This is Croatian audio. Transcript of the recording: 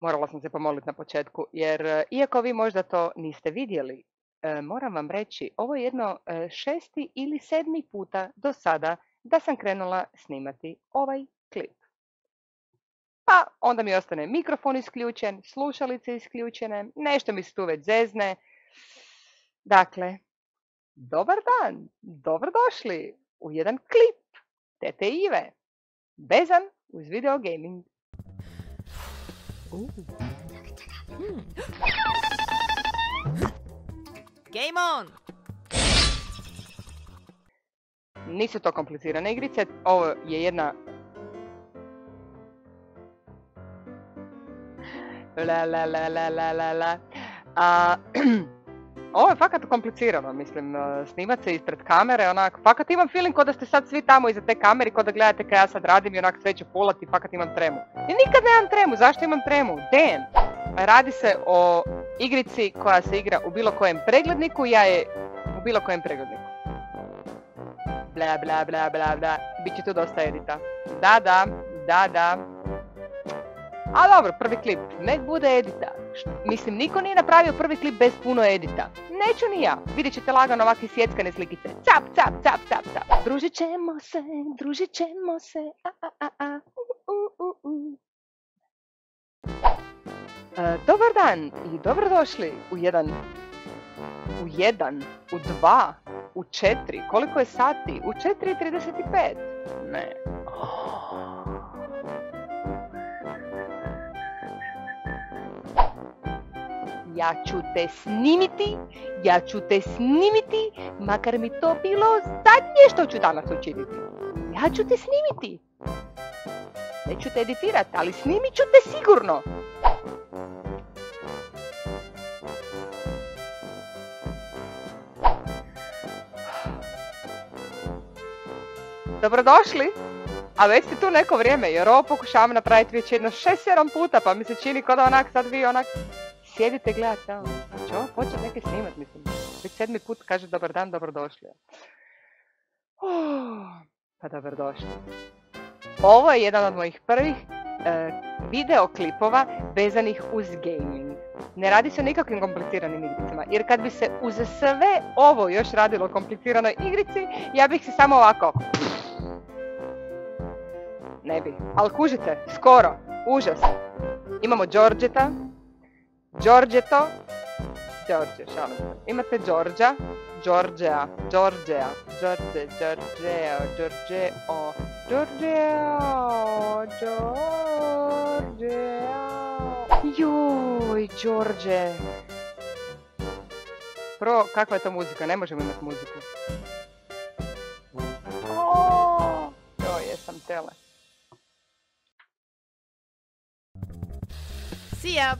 Morala sam se pomoliti na početku, jer iako vi možda to niste vidjeli, moram vam reći, ovo je jedno 6. ili 7. puta do sada da sam krenula snimati ovaj klip. Pa onda mi ostane mikrofon isključen, slušalice isključene, nešto mi se tu već zezne. Dakle, dobar dan, dobrodošli u jedan klip Tete Ive, vezan uz video gaming. Game on! Nisu to komplicirane igrice, ovo je jedna... Ovo je fakat komplicirano, mislim, snimat se ispred kamere, onak, fakat imam feeling kao da ste sad svi tamo iza te kamere, kao da gledate kaj ja sad radim i onak sve ću fulati, fakat imam tremu. I nikad nemam tremu, zašto imam tremu? Damn! Radi se o igrici koja se igra u bilo kojem pregledniku, ja je u bilo kojem pregledniku. Bla bla bla bla bla, bit će tu dosta edita. Da. A dobro, prvi klip, nek bude edita. Mislim, niko nije napravio prvi klip bez puno edita. Neću ni ja. Vidjet ćete lagano ovakve sjeckane slikice. Cap, cap, cap, cap, cap. Družit ćemo se. Dobar dan i dobrodošli u jedan, u 2, u 4. Koliko je sati? U 4:35. Ne. Ja ću te snimiti, makar mi to bilo zadnje što ću danas učiniti. Ja ću te snimiti. Neću te editirati, ali snimit ću te sigurno. Dobrodošli, a već ste tu neko vrijeme, jer ovo pokušavam napraviti već jedno 6-7 puta, pa mi se čini kao da onak sad vi onak sjedite gledati, znači ovo početi neke snimat, mislim, već 7. put kaže dobar dan, dobrodošli. Pa dobrodošli. Ovo je jedan od mojih prvih videoklipova vezanih uz gaming. Ne radi se o nikakvim kompliciranim igricama, jer kad bi se uz sve ovo još radilo o kompliciranoj igrici, ja bih se samo ovako... Ne bi, ali kužite, skoro, užas. Imamo Đorđeta, Đorđeto, Đorđe, šalim se. Imate Đorđa, Đorđea, Đorđea, Đorđe, Đorđeo, Đorđeo, Đorđeo, Đorđeo. Joj, Đorđe. Prvo, kakva je to muzika? Ne možemo imati muziku. Joj, jesam tele. See ya!